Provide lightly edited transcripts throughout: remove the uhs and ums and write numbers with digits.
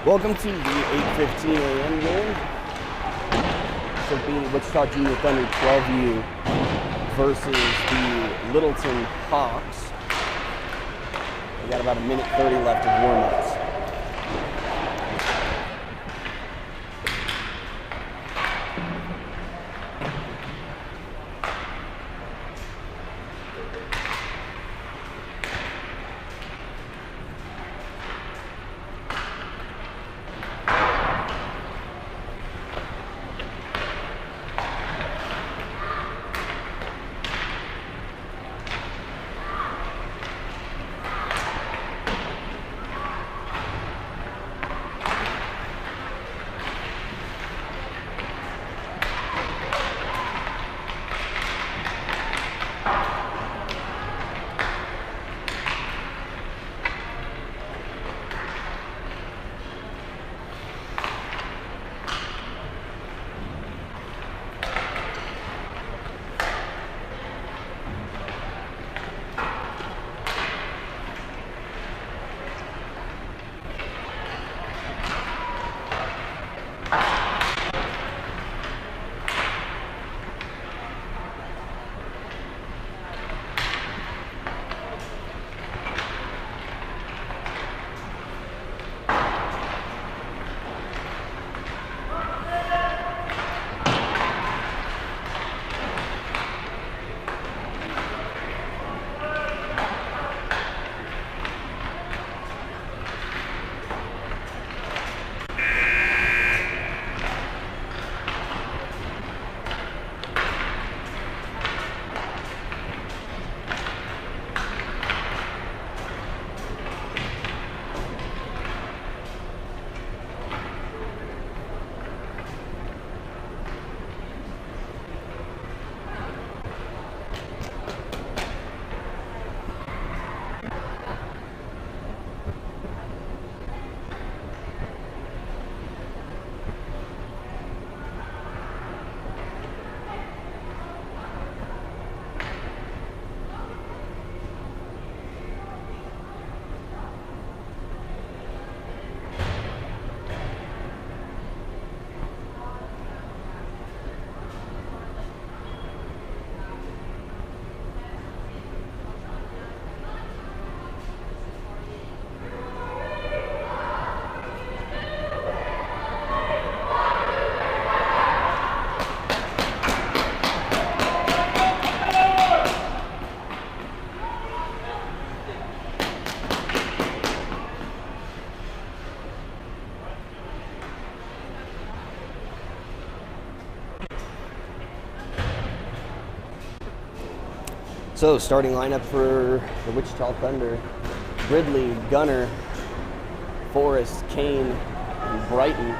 Welcome to the 8:15 a.m. game. So be Wichita Junior Thunder 12U versus the Littleton Hawks. We got about a minute 30 left of warm-ups. So, starting lineup for the Wichita Thunder: Ridley, Gunner, Forrest, Kane, and Brighton.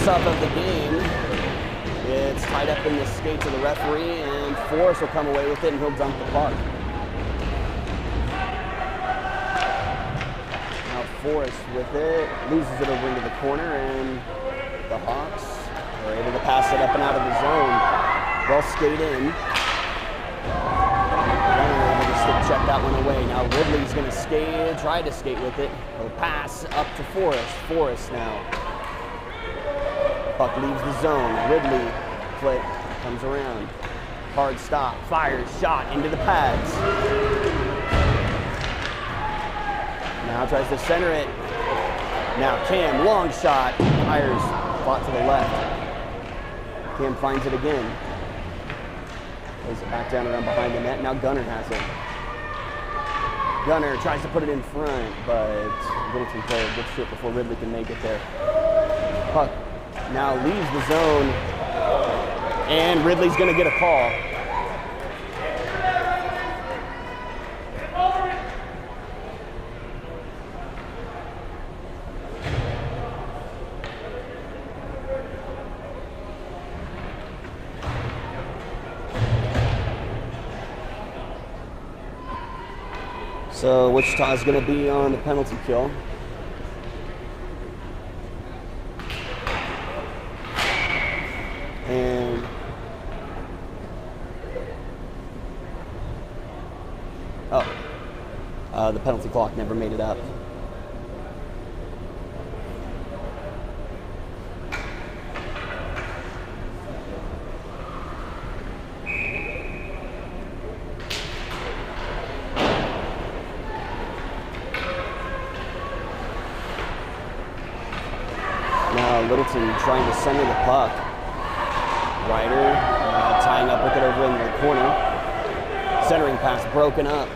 Off of the game. It's tied up in the skates of the referee, and Forrest will come away with it, and he'll dump the puck. Now Forrest with it, loses it over into the corner, and the Hawks are able to pass it up and out of the zone. They'll skate in. Runner able to stick check that one away. Now Ridley's going to try to skate with it. He'll pass up to Forrest. Forrest now. Puck leaves the zone. Ridley, flick, comes around. Hard stop, fires, shot into the pads. Now tries to center it. Now Cam, long shot. Ayers fought to the left. Cam finds it again. Plays it back down around behind the net. Now Gunner has it. Gunner tries to put it in front, but Littleton player gets to it before Ridley can make it there. Puck now leaves the zone, and Ridley's going to get a call. So Wichita's going to be on the penalty kill. And the penalty clock never made it up. Littleton trying to center the puck. Ryder tying up with it over in the corner. Centering pass broken up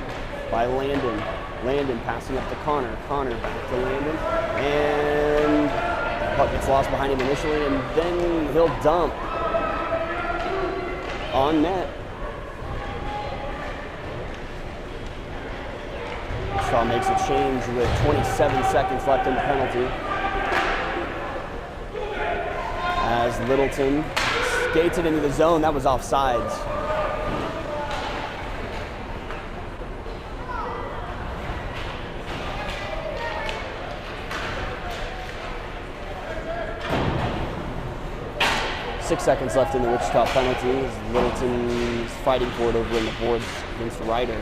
by Landon. Landon passing up to Connor. Connor back to Landon. And the puck gets lost behind him initially, and then he'll dump on net. Shaw makes a change with 27 seconds left in the penalty. As Littleton skates it into the zone, that was offsides. Six seconds left in the Wichita penalty as Littleton's fighting for it over in the boards against Ryder.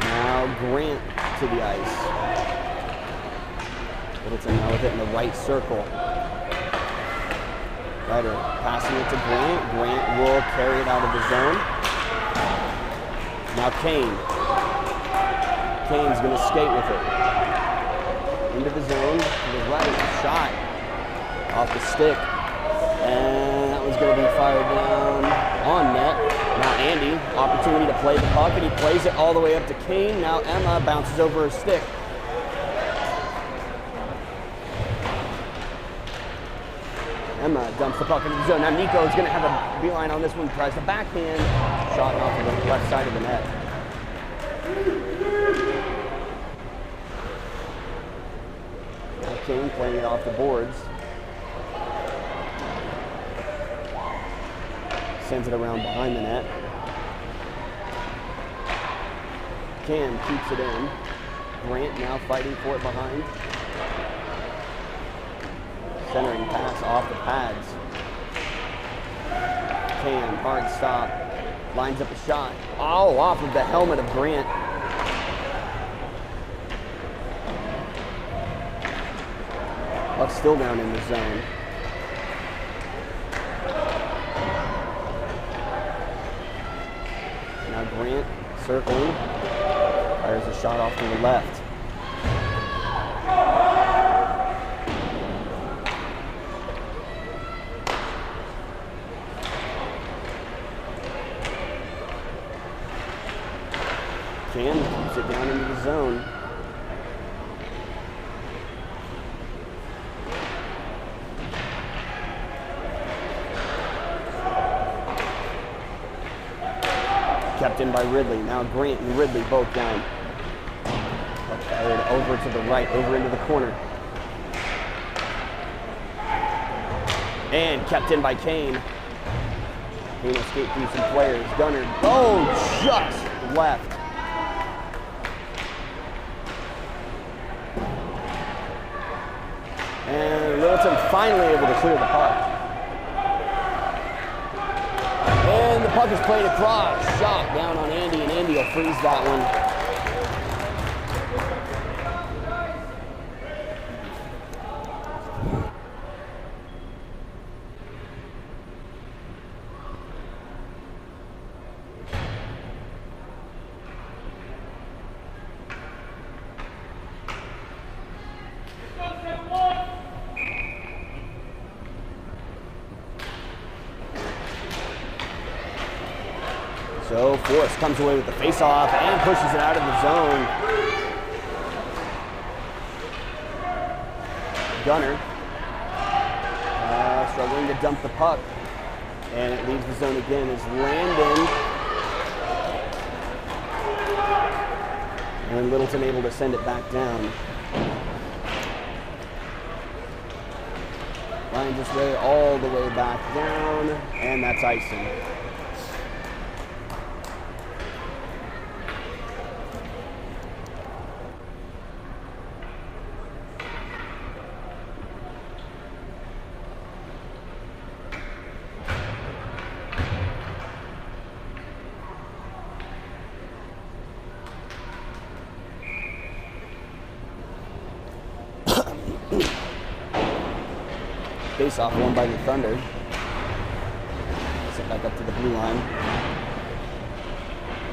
Now Grant to the ice. Littleton now with it in the right circle. Ryder passing it to Grant. Grant will carry it out of the zone. Now Kane. Kane's going to skate with it. Into the zone, to the right, shot off the stick. And that one's going to be fired down on net. Now Andy, opportunity to play the puck, and he plays it all the way up to Kane. Now Emma bounces over her stick. Emma dumps the puck into the zone. Now Nico is going to have a beeline on this one. Tries to backhand. Shot off to the left side of the net. Now Kane playing it off the boards. Sends it around behind the net. Cam keeps it in. Grant now fighting for it behind. Centering pass off the pads. Cam, hard stop. Lines up a shot. Oh, off of the helmet of Grant. Puck still down in the zone. Now Grant circling. Fires a shot off to the left. Cam keeps it down into the zone. Kept in by Ridley. Now Grant and Ridley both down. Fired over to the right, over into the corner. And kept in by Kane. Kane escaped through some players. Gunner, oh, just left. And Littleton finally able to clear the puck. And the puck is played across. Shot down on Andy, and Andy will freeze that one. Forrest comes away with the face-off and pushes it out of the zone. Gunner struggling to dump the puck, and it leaves the zone again as Landon and Littleton able to send it back down. Finds his way all the way back down, and that's icing. Face-off won by the Thunder. Set back up to the blue line.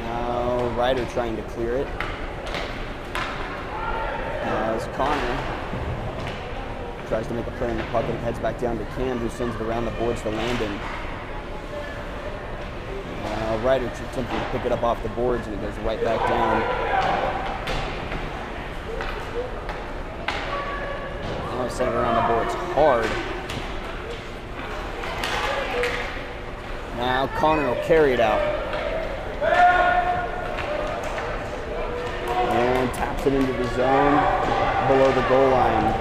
Now Ryder trying to clear it. As Connor tries to make a play on the puck and heads back down to Cam, who sends it around the boards to Landon. Ryder attempting to pick it up off the boards, and it goes right back down. Now sent it around the boards hard. Now Connor will carry it out. And taps it into the zone below the goal line.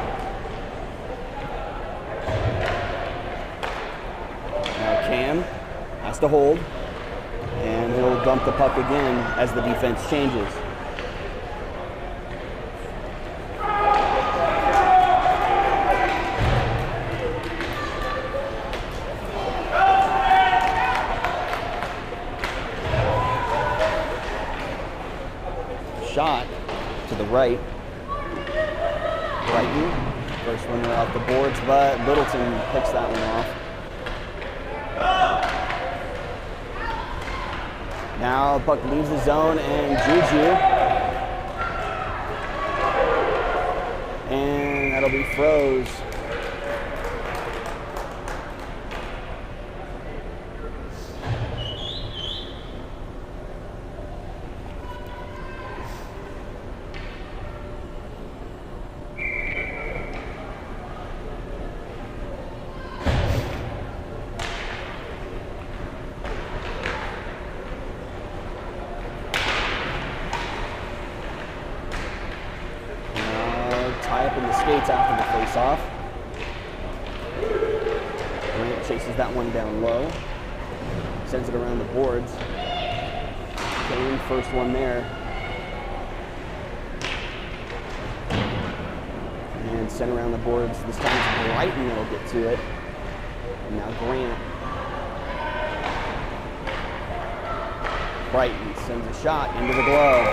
Now Cam has to hold, and he'll dump the puck again as the defense changes. Shot to the right. Brighton, first one off the boards, but Littleton picks that one off. Now puck leaves the zone, and Juju, and that'll be froze. Tie up in the skates after the face-off. Grant chases that one down low. Sends it around the boards. Kane, first one there. And sent around the boards. This time it's Brighton that'll get to it. And now Grant. Brighton sends a shot into the glove.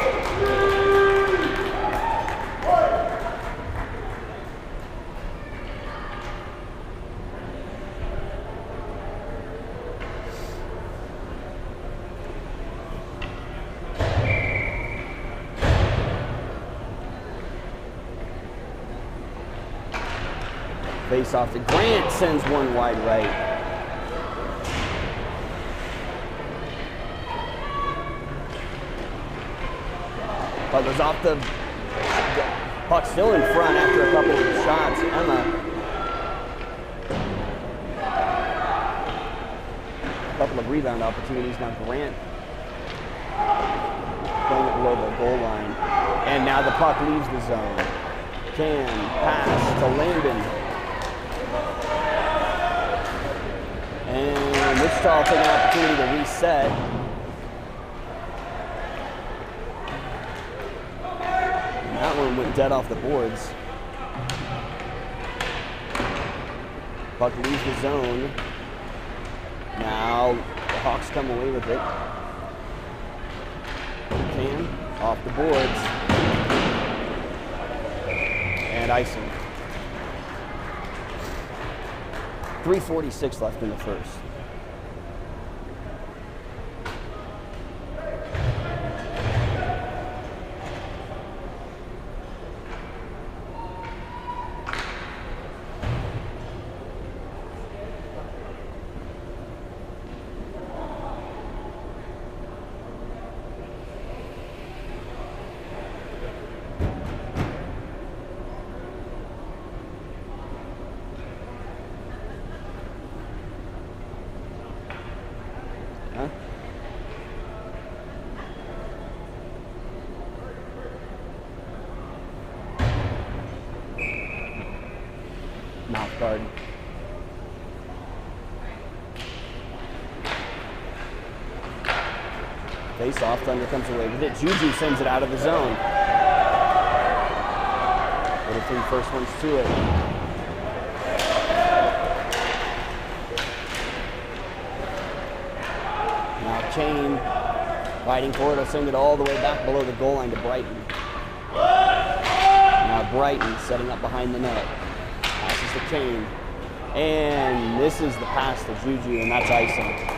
Face off to Grant, sends one wide right. Puck goes off the puck, still in front after a couple of shots. Emma. A couple of rebound opportunities. Now Grant playing it below the goal line. And now the puck leaves the zone. Can pass to Landon. And Wichita will take an opportunity to reset. And that one went dead off the boards. Puck leaves the zone. Now the Hawks come away with it. Can off the boards. And icing. 3:46 left in the first. card. Face off, Thunder comes away with it. Juju sends it out of the zone. Littleton first one's to it. Now Kane fighting for it. He'll send it all the way back below the goal line to Brighton. Now Brighton setting up behind the net. Passes to Kane. And this is the pass to Juju, and that's icing.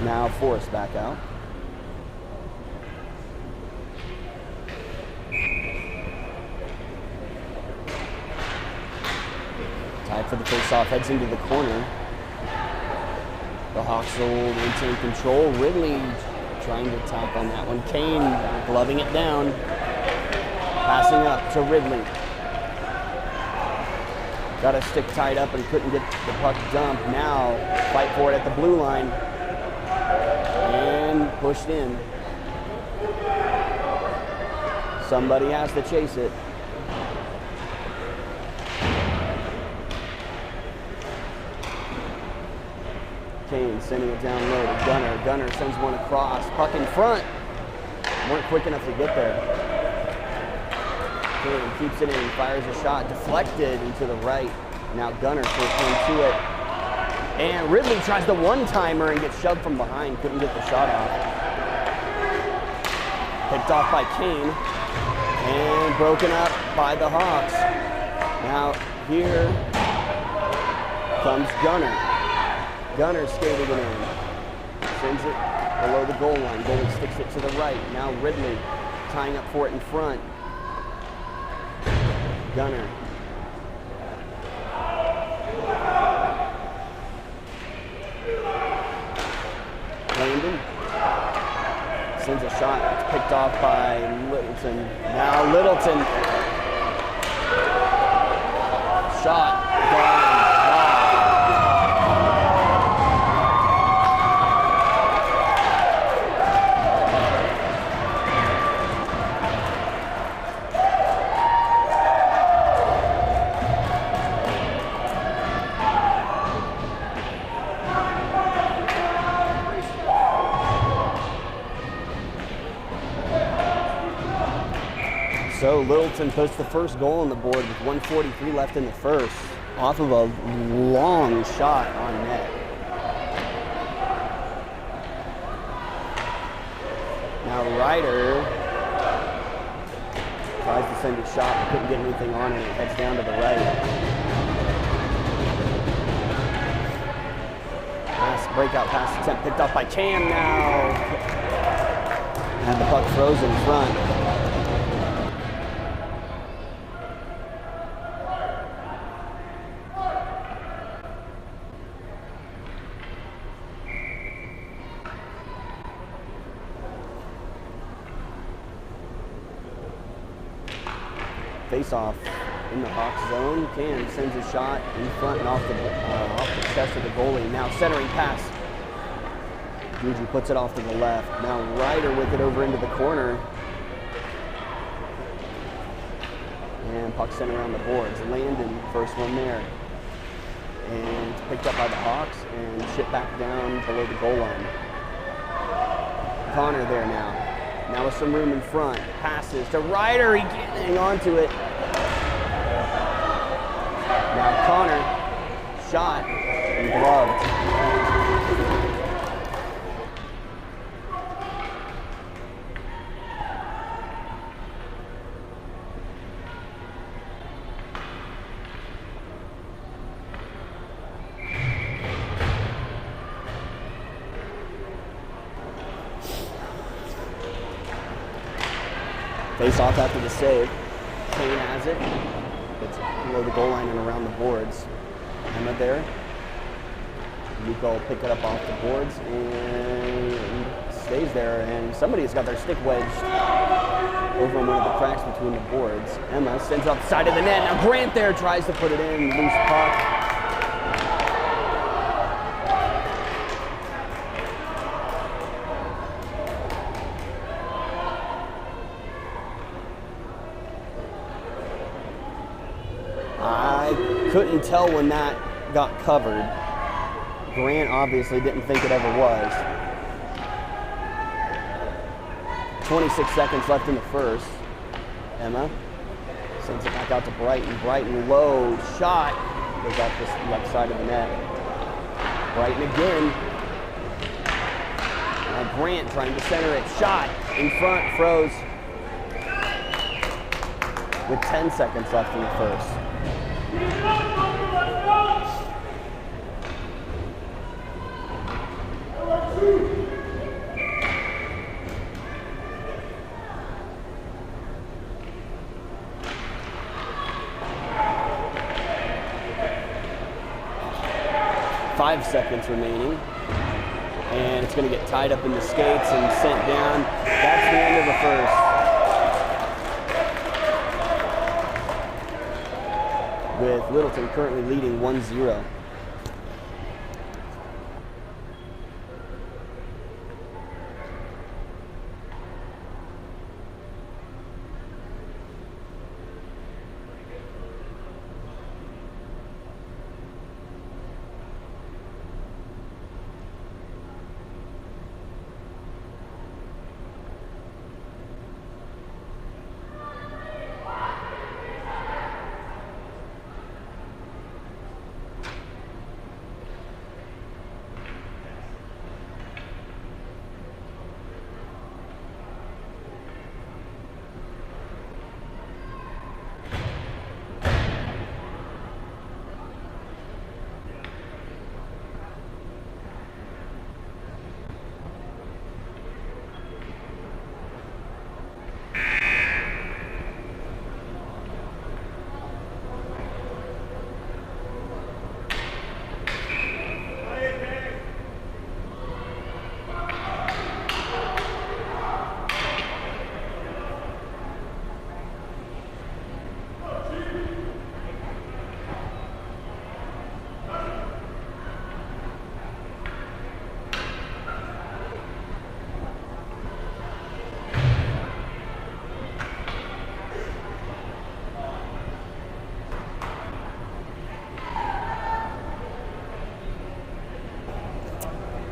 Now Forrest back out. Tied for the face-off, heads into the corner. The Hawks will maintain control. Ridley trying to tap on that one. Kane gloving it down. Passing up to Ridley. Got a stick tied up and couldn't get the puck dumped. Now fight for it at the blue line. And pushed in. Somebody has to chase it. Kane sending it down low to Gunner. Gunner sends one across. Puck in front. Weren't quick enough to get there. Kane keeps it in, fires a shot, deflected into the right. Now Gunner first one to it. And Ridley tries the one-timer and gets shoved from behind. Couldn't get the shot off. Picked off by Kane. And broken up by the Hawks. Now here comes Gunner. Gunner skating it in. Sends it below the goal line. Goalie sticks it to the right. Now Ridley tying up for it in front. Gunner. Landon sends a shot. It's picked off by Littleton. Now Littleton. Shot. Gone. So Littleton puts the first goal on the board with 1:43 left in the first, off of a long shot on net. Now Ryder tries to send a shot, but couldn't get anything on it. It heads down to the right. Breakout pass attempt picked up by Cam now. And the puck throws in front. Face-off in the Hawks zone. Cam sends a shot in front and off the chest of the goalie. Now centering pass. Juju puts it off to the left. Now Ryder with it over into the corner. And puck sent around the boards. Landon, first one there. And it's picked up by the Hawks and shipped back down below the goal line. Connor there now. Now with some room in front. Passes to Ryder. He getting onto it. Now Connor. Shot and gloved. Face off after the save. Kane has it. It's below the goal line and around the boards. Emma there. Nico will pick it up off the boards and stays there. And somebody's got their stick wedged over in one of the cracks between the boards. Emma sends it off the side of the net. Now Grant there tries to put it in. Loose puck. Couldn't tell when that got covered. Grant obviously didn't think it ever was. 26 seconds left in the first. Emma sends it back out to Brighton. Brighton low shot. Goes off this left side of the net. Brighton again. Now Grant trying to center it. Shot in front, froze. With 10 seconds left in the first. 5 seconds remaining. And it's going to get tied up in the skates and sent down. That's the end of the first. With Littleton currently leading 1-0.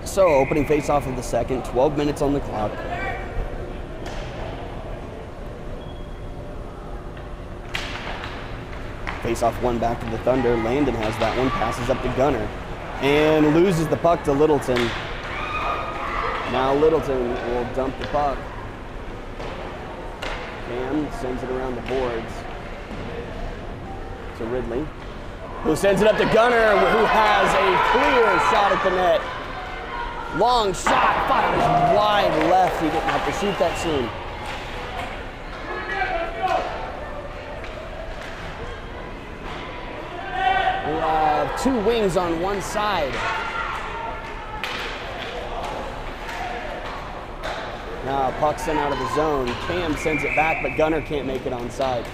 So, opening face-off of the second, 12 minutes on the clock. Face-off one back to the Thunder. Landon has that one, passes up to Gunner, and loses the puck to Littleton. Now Littleton will dump the puck. Cam sends it around the boards to Ridley, who sends it up to Gunner, who has a clear shot at the net. Long shot, fires wide left. He didn't have to shoot that soon. We have two wings on one side. Now puck sent out of the zone. Cam sends it back, but Gunner can't make it onside.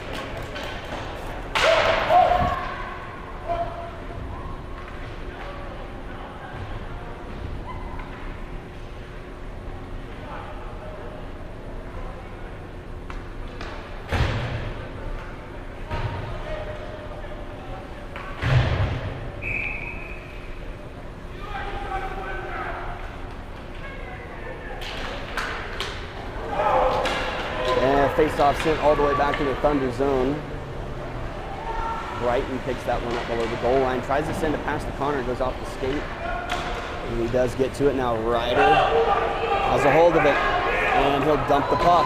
Face-off sent all the way back to the Thunder zone. Brighton picks that one up below the goal line. Tries to send it past the Connor, goes off the skate. And he does get to it now. Ryder has a hold of it, and he'll dump the puck.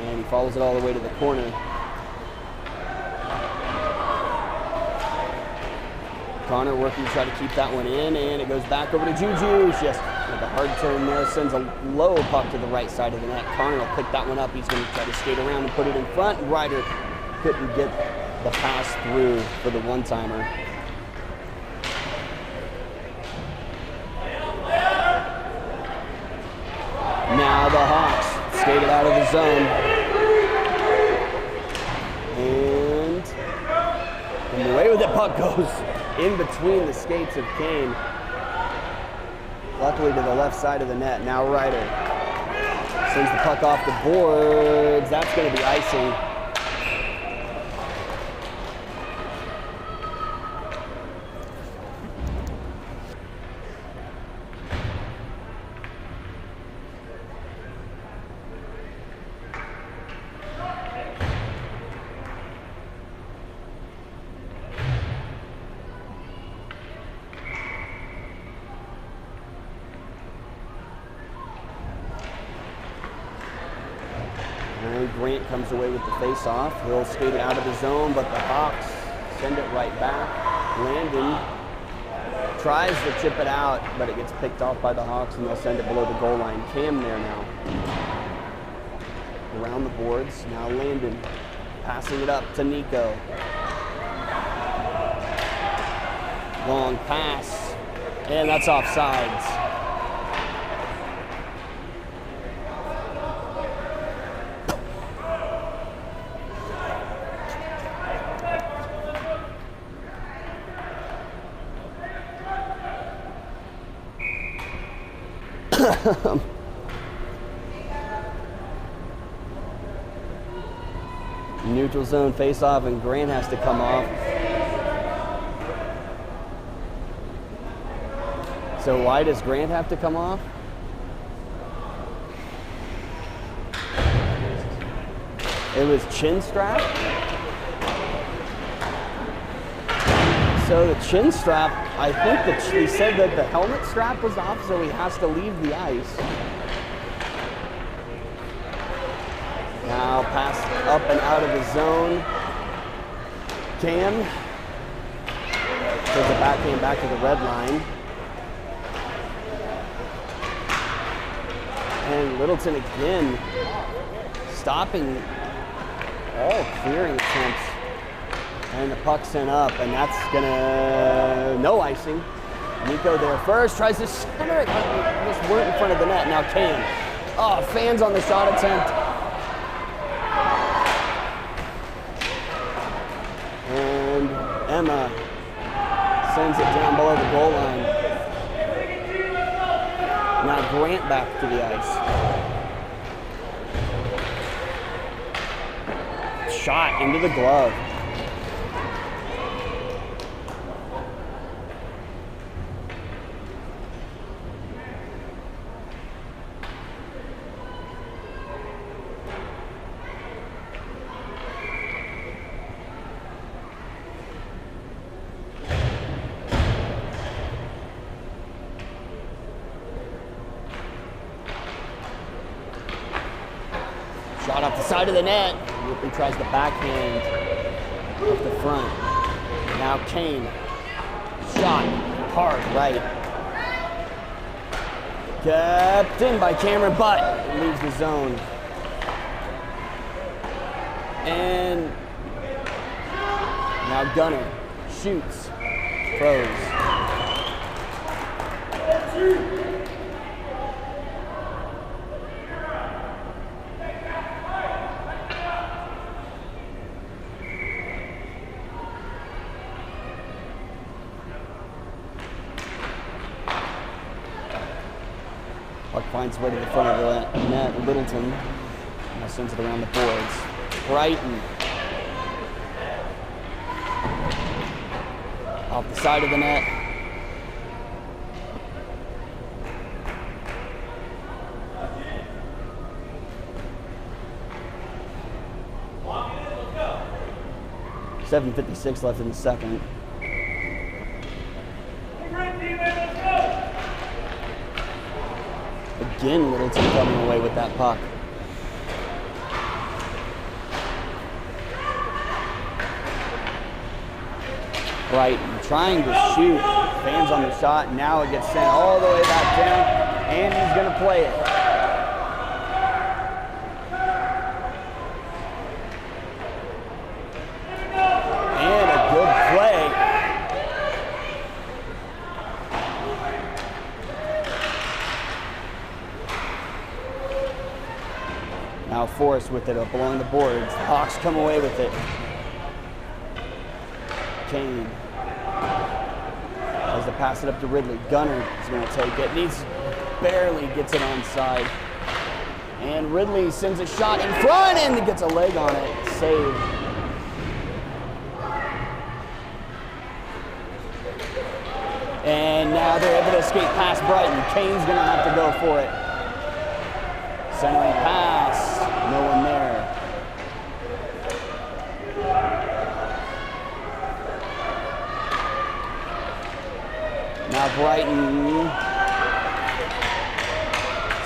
And he follows it all the way to the corner. Connor working to try to keep that one in, and it goes back over to Juju. Just with a hard turn there, sends a low puck to the right side of the net. Connor will pick that one up. He's going to try to skate around and put it in front. Ryder couldn't get the pass through for the one-timer. Now the Hawks skated out of the zone. And the way the puck goes in between the skates of Kane. Luckily to the left side of the net. Now Ryder sends the puck off the boards. That's going to be icing. And Grant comes away with the face-off. He'll skate it out of the zone, but the Hawks send it right back. Landon tries to chip it out, but it gets picked off by the Hawks, and they'll send it below the goal line. Cam there now. Around the boards. Now Landon passing it up to Nico. Long pass, and that's offsides. Neutral zone face-off, and Grant has to come off. So why does Grant have to come off? It was chin strap. So the chin strap, I think that he said that the helmet strap was off, so he has to leave the ice. Now pass up and out of the zone. Cam does a backhand back to the red line. And Littleton again stopping all clearing attempts. And the puck sent up, and that's gonna, no icing. Nico there first, tries to center it, but just weren't in front of the net. Now Cam, oh, fans on the shot attempt. And Emma sends it down below the goal line. Now Grant back to the ice. Shot into the glove. Shot off the side of the net. Ripley tries the backhand off the front. Now Kane. Shot hard right. Kept in by Cameron, but leaves the zone. And now Gunner shoots, throws. Puck finds way to the front of the net. Littleton now sends it around the boards. Brighton off the side of the net. .7:56 left in the second. Again, Littleton coming away with that puck. Brighton trying to shoot. Fans on the shot. Now it gets sent all the way back down, and he's going to play it. And a good play. Now Forrest with it up along the boards. The Hawks come away with it. Kane has to pass it up to Ridley. Gunner is going to take it. Barely gets it onside. And Ridley sends a shot in front and gets a leg on it. Save. And now they're able to escape past Brighton. Kane's going to have to go for it. Centering pass. No one there. Now Brighton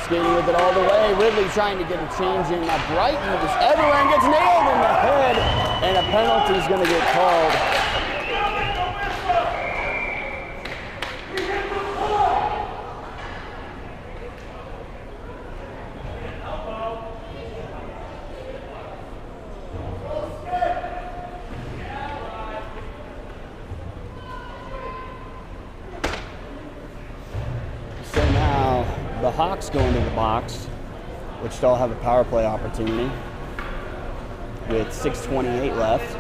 skating with it all the way. Ridley trying to get a change in. Brighton is everywhere and gets nailed in the head. And a penalty is going to get called. The Hawks go into the box, Wichita will have a power play opportunity with 6:28 left.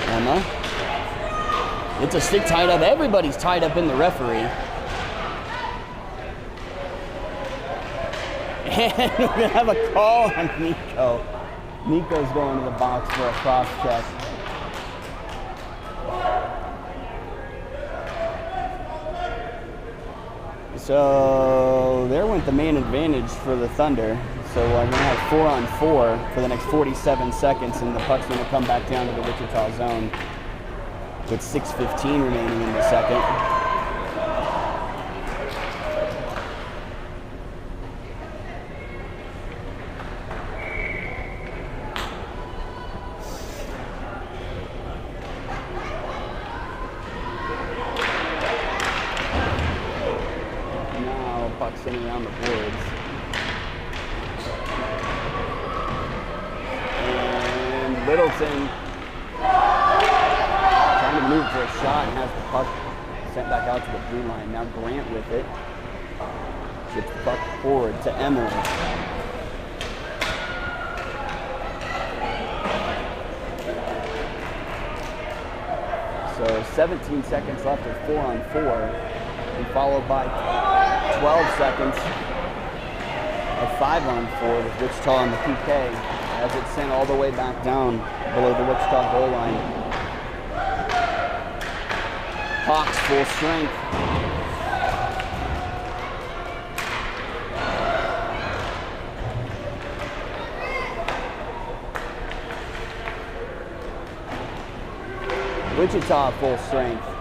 Emma. It's a stick tied up. Everybody's tied up in the referee. And we're going to have a call on Nico. Nico's going to the box for a cross check. So there went the main advantage for the Thunder. So we're going to have 4-on-4 for the next 47 seconds, and the puck's going to come back down to the Wichita zone with 6:15 remaining in the second. Sitting around the boards. And Littleton trying to move for a shot and has the puck sent back out to the blue line. Now Grant with it. Ships the puck forward to Emily. So 17 seconds left of 4-on-4, and followed by 12 seconds of 5-on-4 with Wichita on the PK as it's sent all the way back down below the Wichita goal line. Hawks full strength. Wichita full strength.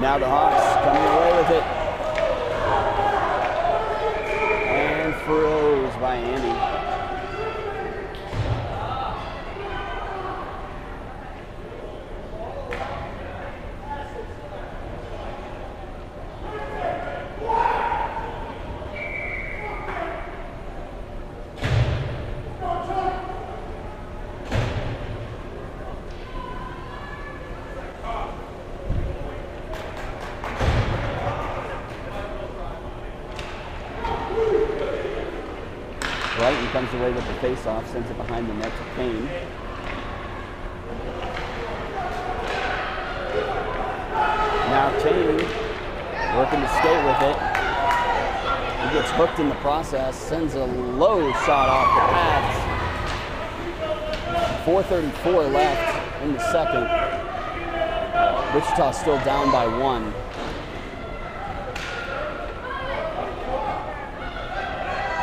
Now the Hawks coming away with it. And froze by Andy. Brighton comes away with the face-off, sends it behind the net to Kane. Now Kane working to skate with it. He gets hooked in the process, sends a low shot off the pads. 4:34 left in the second. Wichita still down by 1.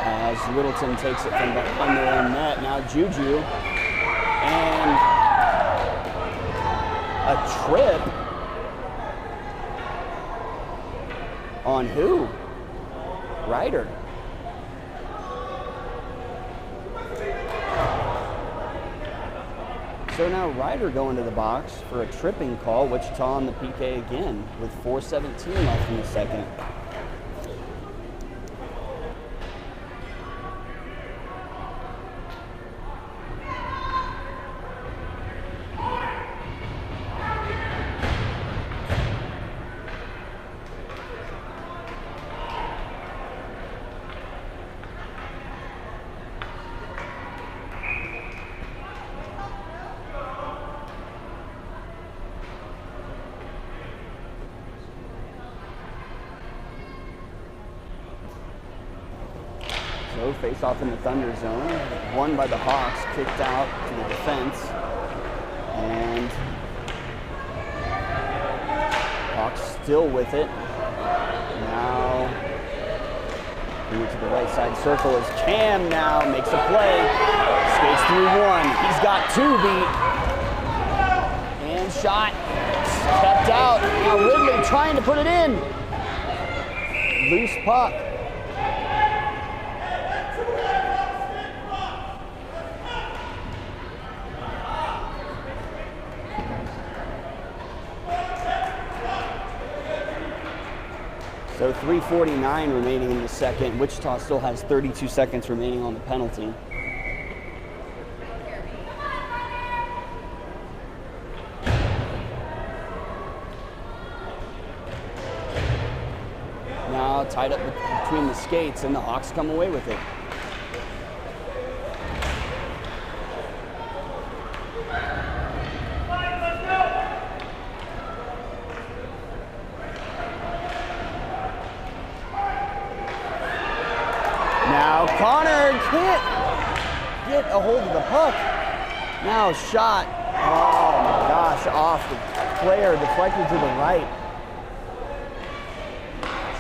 As Littleton takes it from behind their own net. Now Juju. And a trip on who? Ryder. So now Ryder going to the box for a tripping call. Wichita on the PK again with 4:17 left in the second. So face off in the Thunder zone, won by the Hawks, kicked out to the defense. And Hawks still with it. Now, move to the right side circle as Cam now makes a play. Skates through one. He's got two beat. And shot. Stepped out. Now Ridley trying to put it in. Loose puck. So 3:49 remaining in the second. Wichita still has 32 seconds remaining on the penalty. Now tied up between the skates, and the Hawks come away with it. Now Connor can't get a hold of the puck. Now shot. Oh my gosh, off the player, deflected to the right.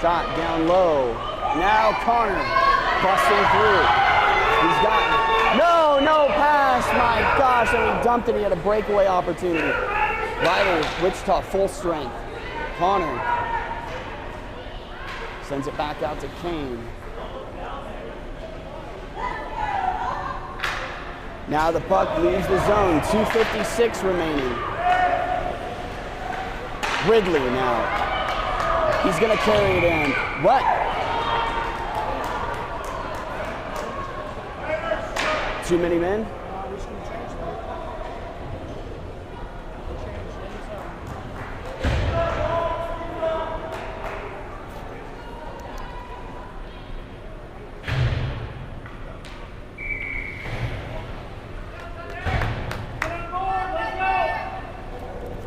Shot down low. Now Connor busting through. He's got no pass. My gosh, and he dumped it. He had a breakaway opportunity. Ryder, Wichita, full strength. Connor sends it back out to Kane. Now the puck leaves the zone. 2:56 remaining. Ridley now. He's going to carry it in. What? Too many men?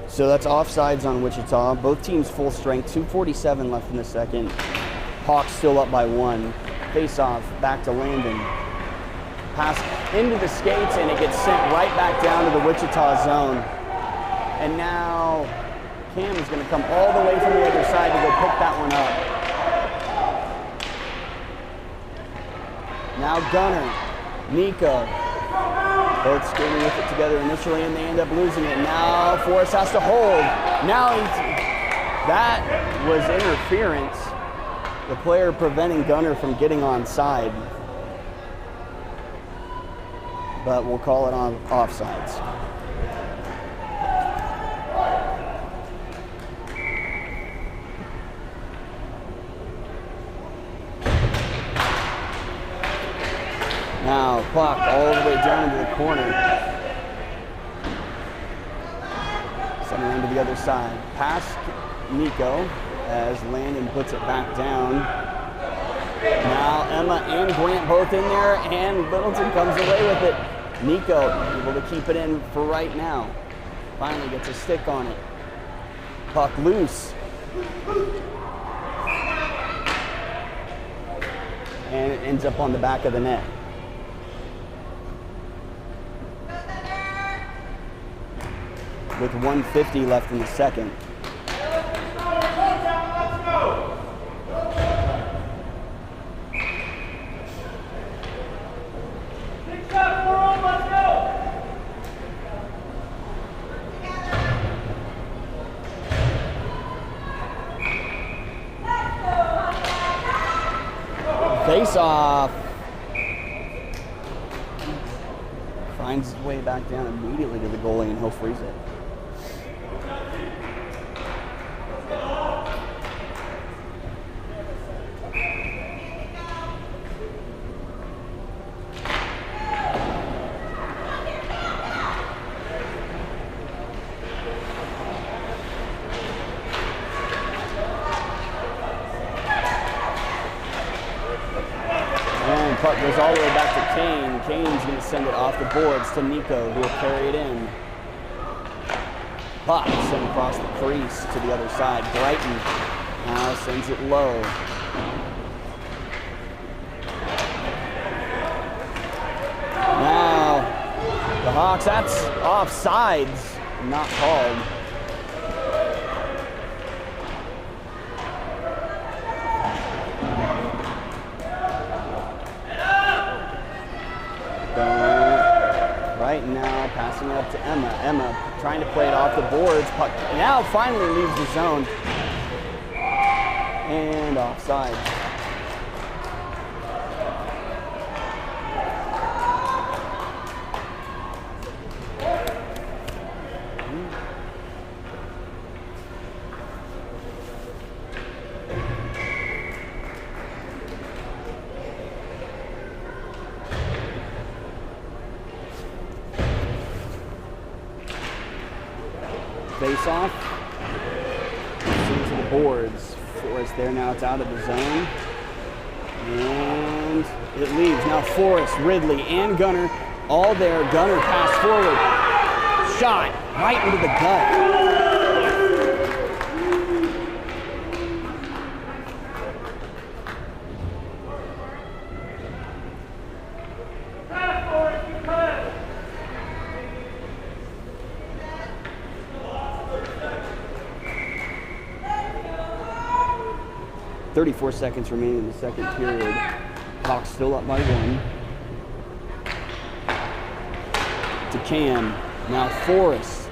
So that's offsides on Wichita. Both teams full strength. 2:47 left in the second. Hawks still up by one. Face off back to Landon. Pass into the skates, and it gets sent right back down to the Wichita zone. And now Cam is going to come all the way from the other side to go pick that one up. Now Gunner, Nico. Both skating with it together initially, and they end up losing it. Now Forrest has to hold. Now that was interference. The player preventing Gunner from getting onside. But we'll call it on offsides. Now, puck all the way down into the corner. Sending it to the other side. Pass Nico as Landon puts it back down. Now Emma and Grant both in there, and Littleton comes away with it. Nico able to keep it in for right now. Finally gets a stick on it. Puck loose. And it ends up on the back of the net. With 1:50 left in the second. Face off. Finds his way back down immediately to the goalie, and he'll freeze it. Puck goes all the way back to Kane. Kane's going to send it off the boards to Nico, who will carry it in. Puck sent across the crease to the other side. Brighton now sends it low. Now, the Hawks, that's offsides. not called. Right now, passing it up to Emma. Emma trying to play it off the boards. Puck now finally leaves the zone. And offside. Face off. Into the boards. Forrest there now. It's out of the zone. And it leaves. Now Forrest, Ridley, and Gunner all there. Gunner pass forward. Shot right into the gut. .34 seconds remaining in the second period. Hawks still up by 1. To Cam. Now Forrest.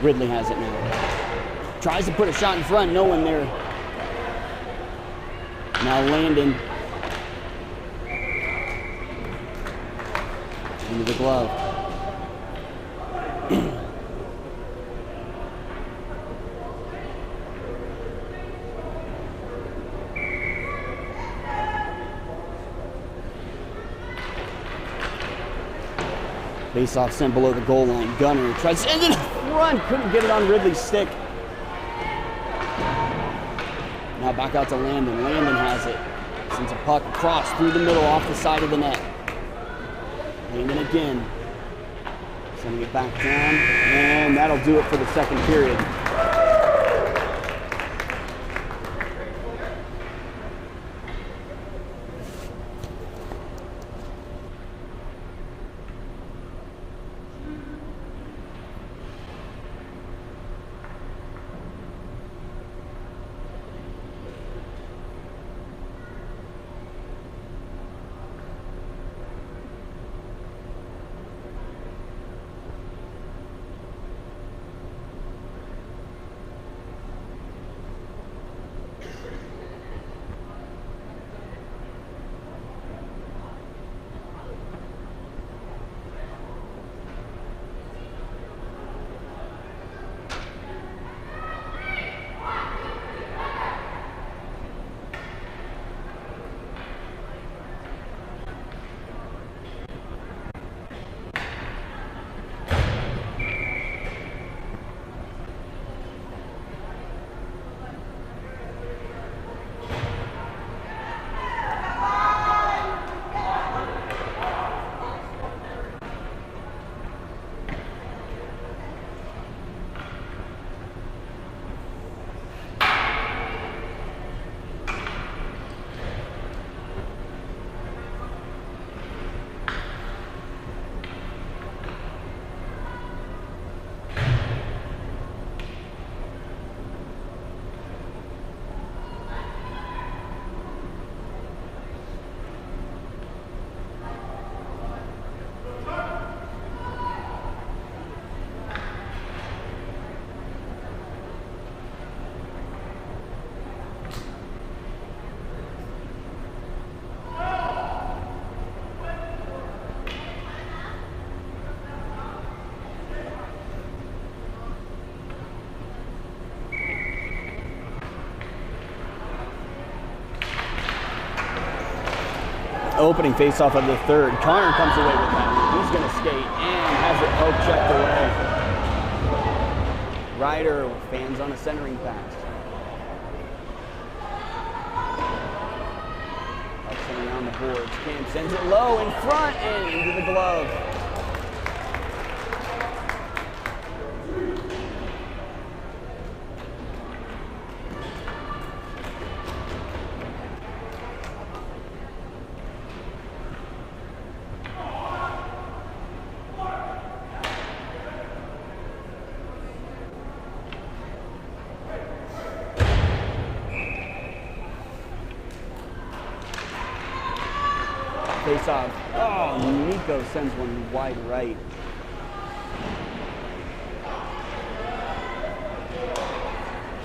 Ridley has it now. Tries to put a shot in front. No one there. Now Landon. Into the glove. Face off sent below the goal line. Gunner tries to end it front. Couldn't get it on Ridley's stick. Now back out to Landon. Landon has it. Sends a puck across through the middle off the side of the net. Landon again. Sending it back down. And that'll do it for the second period. Opening face-off of the third. Connor comes away with that. He's going to skate and has it poke checked away. Ryder fans on a centering pass. Up sending on the boards. Cam sends it low in front and into the glove. face-off. Oh, Nico sends one wide right.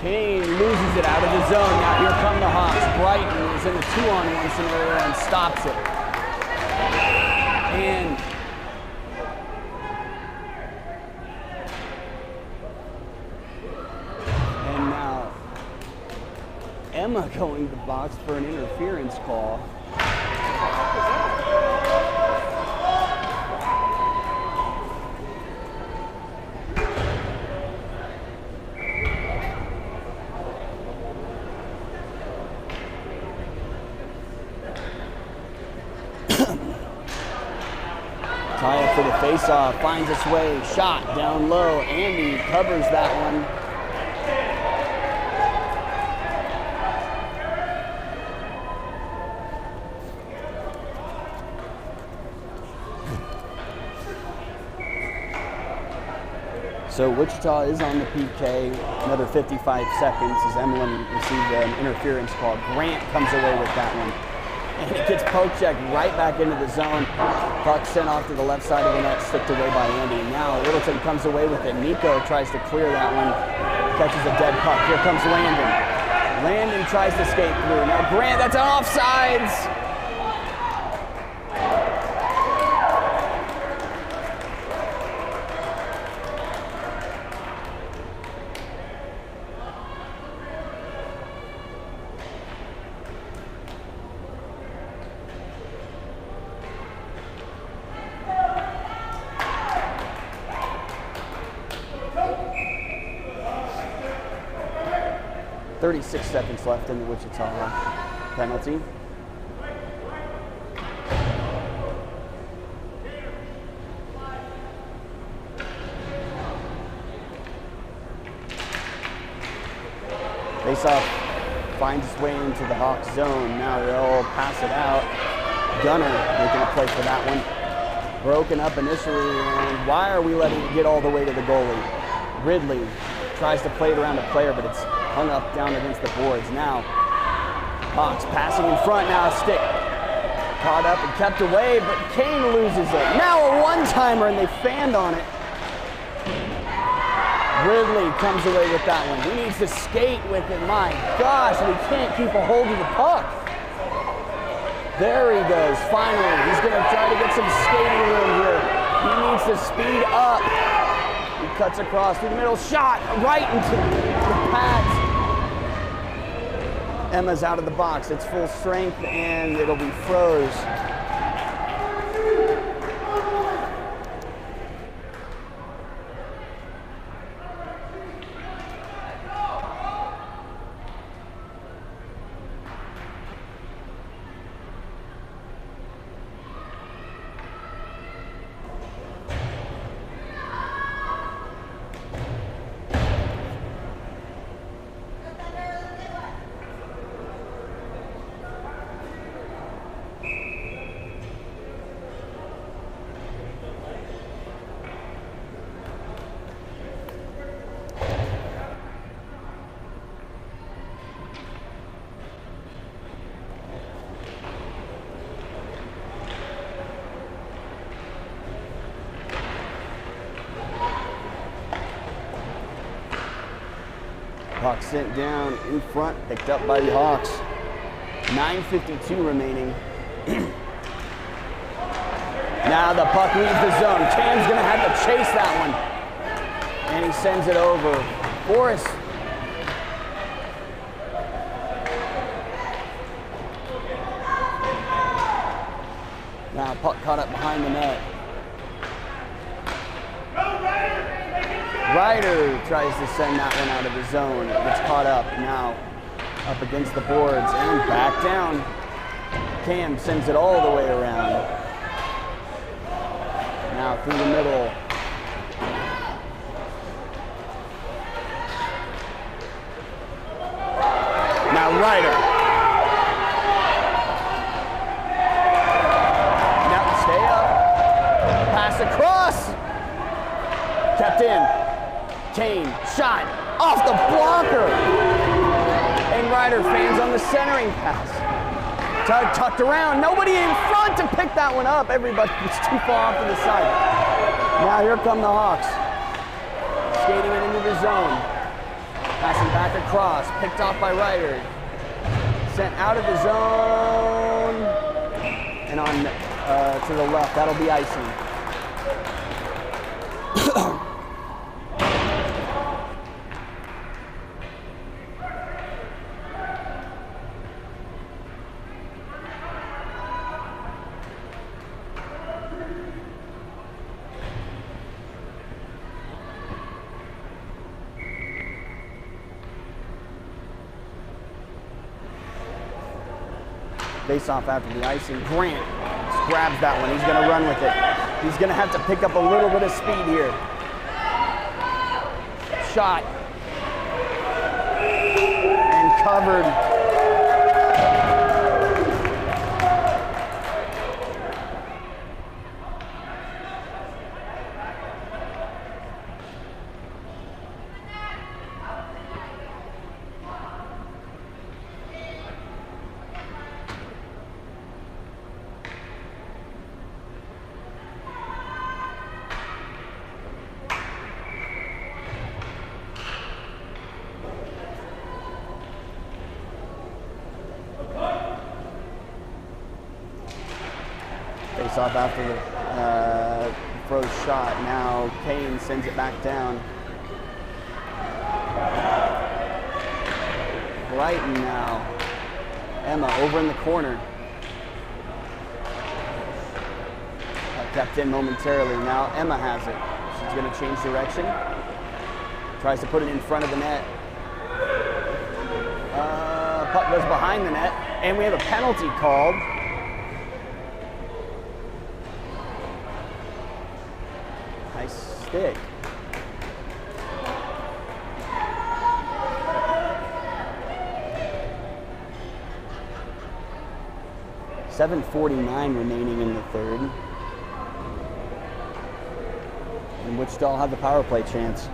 Kane loses it out of the zone. Now here come the Hawks. Brighton is in a 2-on-1 scenario and stops it. And now Emma going to the box for an interference call. Tie up for the face-off, finds its way, shot down low. Andy covers that one. So Wichita is on the PK, another 55 seconds as Emlyn received an interference call. Grant comes away with that one. And it gets poke checked right back into the zone. Puck sent off to the left side of the net, sticked away by Andy. Now Littleton comes away with it. Nico tries to clear that one, catches a dead puck. Here comes Landon. Landon tries to skate through. Now Grant, that's an offsides. .36 seconds left in the Wichita penalty. Faceoff finds its way into the Hawks zone. Now they'll pass it out. Gunner making a play for that one. Broken up initially, and why are we letting it get all the way to the goalie? Ridley tries to play it around a player, but it's hung up down against the boards. Now, Hawks passing in front, now a stick. Caught up and kept away, but Kane loses it. Now a one-timer, and they fanned on it. Ridley comes away with that one. He needs to skate with it. My gosh, we can't keep a hold of the puck. There he goes, finally. He's gonna try to get some skating room here. He needs to speed up. He cuts across through the middle, shot right into the pads. Emma's out of the box. It's full strength, and it'll be froze. Puck sent down in front, picked up by the Hawks. 9:52 remaining. Now the puck leaves the zone. Cam's gonna have to chase that one. And he sends it over. Forrest. Now puck caught up behind the net. Ryder tries to send that one out of the zone. It gets caught up now, up against the boards and back down. Cam sends it all the way around. Now through the middle. Now Ryder. Now stay up. Pass across. Kept in. Kane, shot, off the blocker. And Ryder fans on the centering pass. Tucked around. Nobody in front to pick that one up. Everybody was too far off to the side. Now here come the Hawks. Skating it into the zone. Passing back across. Picked off by Ryder. Sent out of the zone. And on to the left. That'll be icing. Face off after the icing. Grant grabs that one. He's going to run with it. He's going to have to pick up a little bit of speed here. Shot. And covered. Face off after the throw shot. Now Kane sends it back down. Brighton now. Emma over in the corner. Kept in momentarily. Now Emma has it. She's going to change direction. Tries to put it in front of the net. Puck goes behind the net. And we have a penalty called. Nice stick. .7:49 remaining in the third. In which they'll have the power play chance.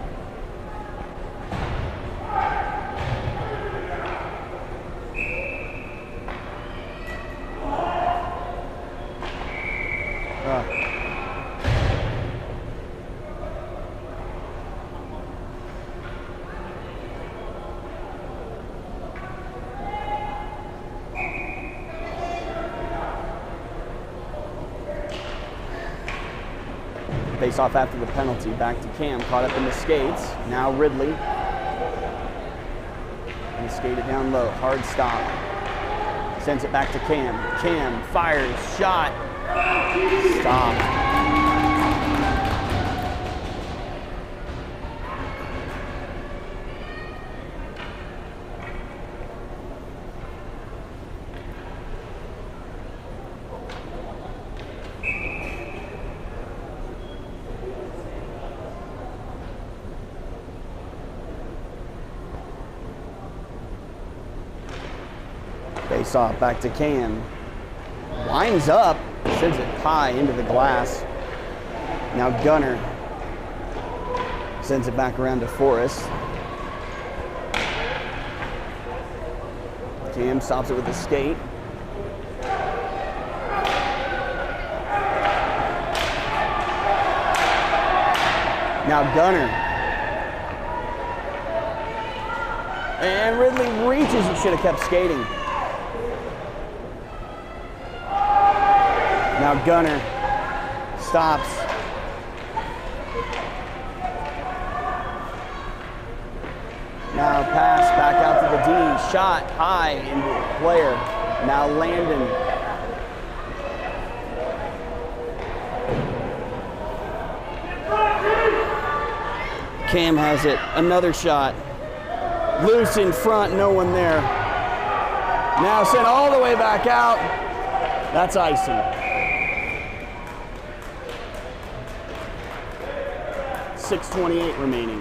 Face off after the penalty. Back to Cam. Caught up in the skates. Now Ridley. And skate it down low. Hard stop. Sends it back to Cam. Cam fires. Shot. Stop. Face off, back to Cam. Winds up, sends it high into the glass. Now Gunner sends it back around to Forrest. Cam stops it with a skate. Now Gunner. And Ridley reaches, he should have kept skating. Now Gunner stops. Now pass back out to the D. Shot high into player. Now Landon. Cam has it. Another shot. Loose in front, no one there. Now sent all the way back out. That's icing. 6:28 remaining.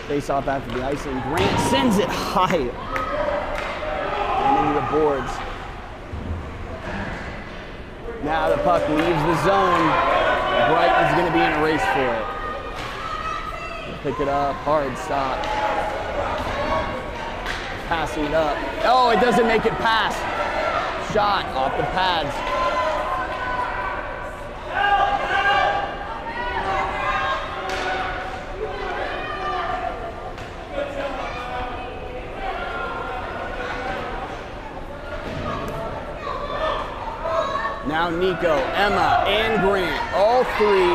Face off after the icing. Grant sends it high and into the boards. Now the puck leaves the zone. Brighton's going to be in a race for it. Pick it up, hard stop. Passing it up. Oh, it doesn't make it pass. Shot off the pads. Now Nico, Emma, and Grant, all three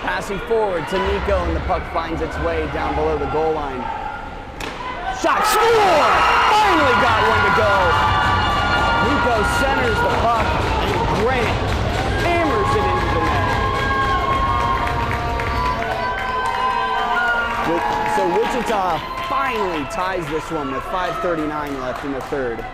passing forward to Nico, and the puck finds its way down below the goal line. Shot, score! Finally got one to go. Nico centers the puck, and Grant hammers it into the net. So Wichita finally ties this one with 5:39 left in the third.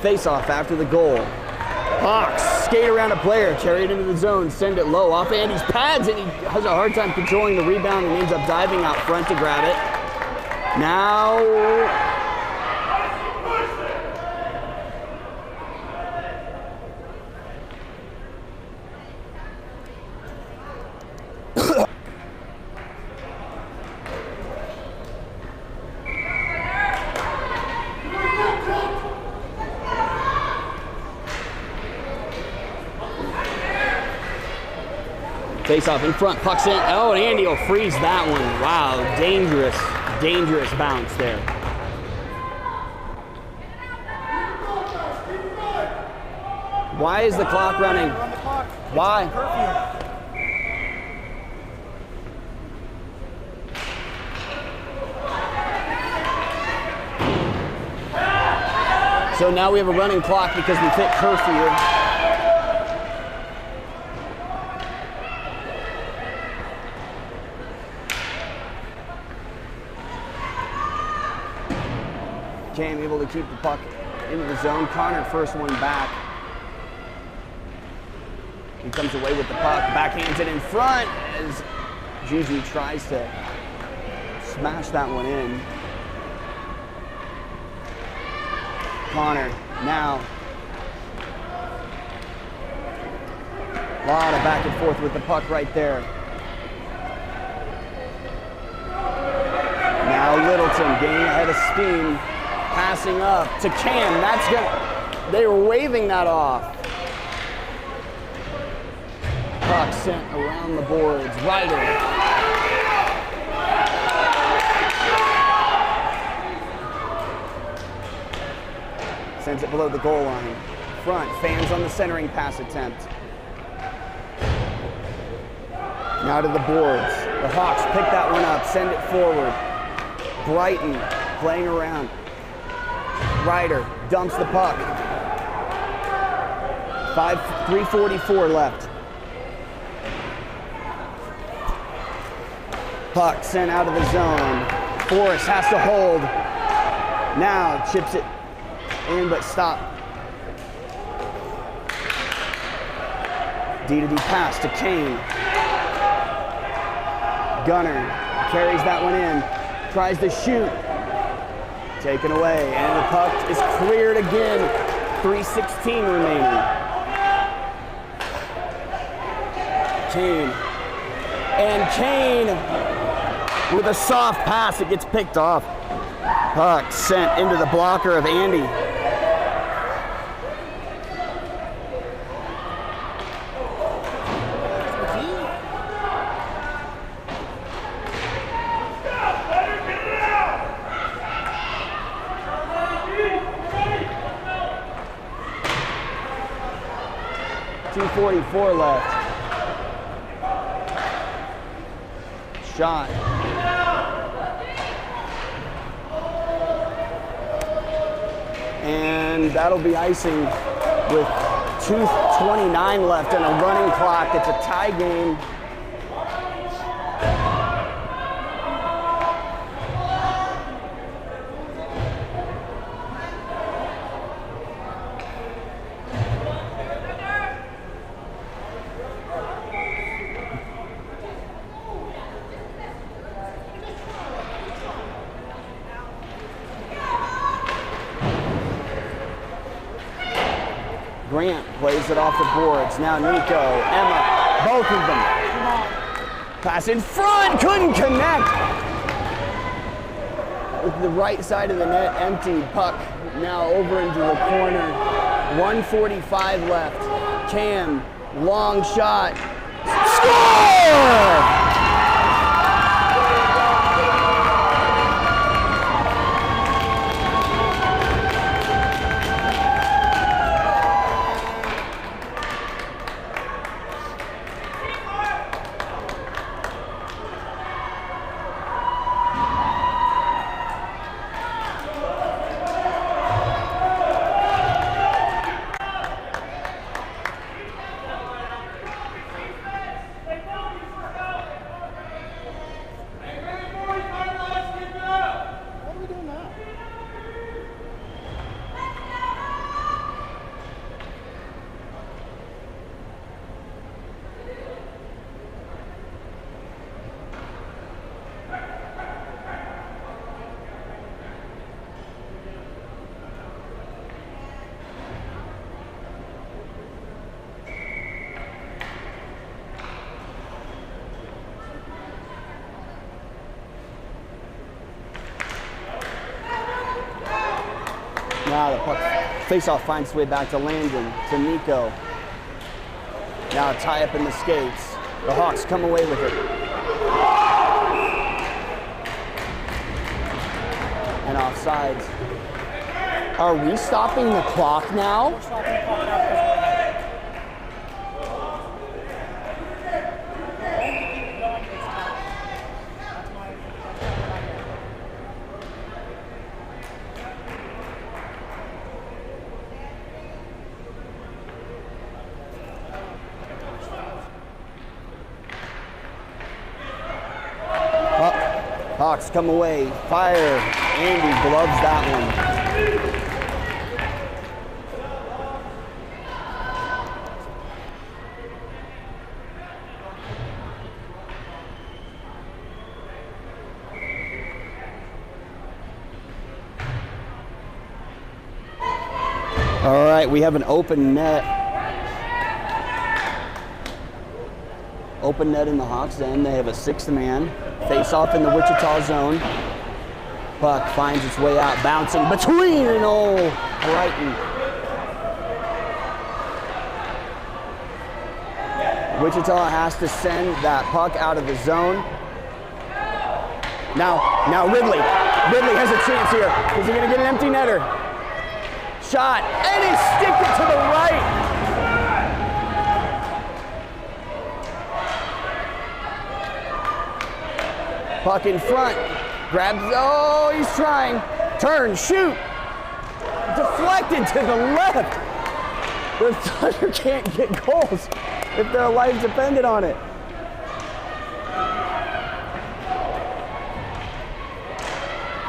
Face-off after the goal. Hawks skate around a player, carry it into the zone, send it low off Andy's pads, and he has a hard time controlling the rebound and ends up diving out front to grab it. Now, face off in front, puck's in. Oh, and Andy will freeze that one. Wow, dangerous, dangerous bounce there. Why is the clock running? Why? So now we have a running clock because we hit curfew. Cam able to keep the puck into the zone. Connor first one back. He comes away with the puck, backhands it in front as Juju tries to smash that one in. Connor now. A lot of back and forth with the puck right there. Now Littleton gaining ahead of steam. Passing up to Cam. That's good. They were waving that off. Puck sent around the boards. Ryder. Sends it below the goal line. Front. Fans on the centering pass attempt. Now to the boards. The Hawks pick that one up. Send it forward. Brighton playing around. Ryder dumps the puck. 3:44 left. Puck sent out of the zone. Forrest has to hold. Now chips it in, but stop. D-to-D pass to Kane. Gunner carries that one in. Tries to shoot. Taken away, and the puck is cleared again. 3:16 remaining. Kane. And Kane with a soft pass, it gets picked off. Puck sent into the blocker of Andy. .244 left. Shot. And that'll be icing with 2:29 left and a running clock. It's a tie game. Grant plays it off the boards. Now Nico, Emma, both of them. Pass in front, couldn't connect. With the right side of the net empty, puck now over into the corner. 1:45 left. Cam, long shot. Score! Now the puck face-off finds its way back to Landon, to Nico. Now a tie-up in the skates. The Hawks come away with it. And offsides. Are we stopping the clock now? We're stopping the clock now because we're ahead. Keep going, it's out. That's my idea. Hawks come away, fire. Andy gloves that one. All right, we have an open net. Open net in the Hawks end. They have a sixth man. Face off in the Wichita zone. Puck finds its way out, bouncing between and Brighton. Wichita has to send that puck out of the zone. Now Ridley. Ridley has a chance here. Is he gonna get an empty netter? Shot, and he sticks it to the right. Puck in front, grabs, he's trying. Turn, shoot. Deflected to the left. The Thunder can't get goals if their life depended on it.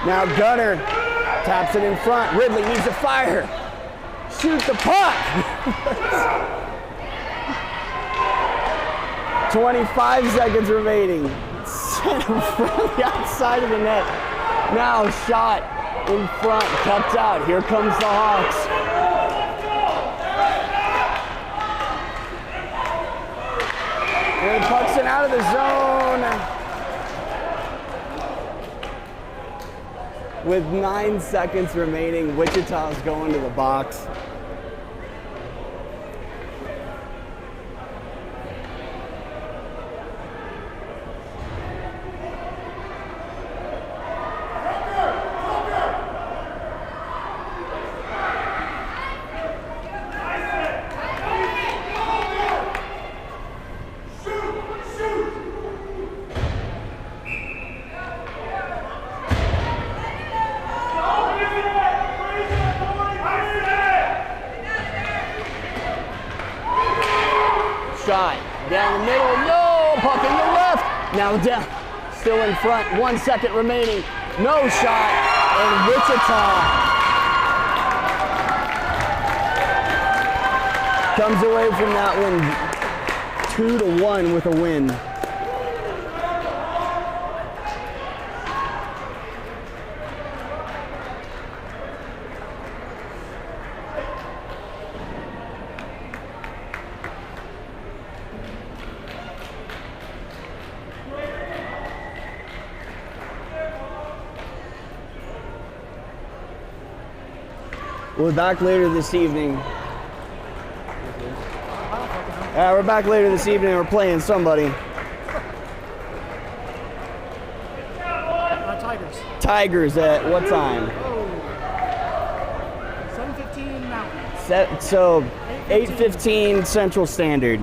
Now Gunner taps it in front. Ridley needs to fire. Shoot the puck. 25 seconds remaining. Sent him from the outside of the net. Now shot in front, cuts out. Here comes the Hawks. And puck's in out of the zone. With 9 seconds remaining, Wichita's going to the box. Shot down the middle, no, puck in the left. Now down, still in front, 1 second remaining. No shot, and Wichita comes away from that one 2-1 with a win. We'll be back later this evening. We're back later this evening. We're playing somebody. Tigers. Tigers at what time? 7:15 Mountain. So 8:15 Central Standard.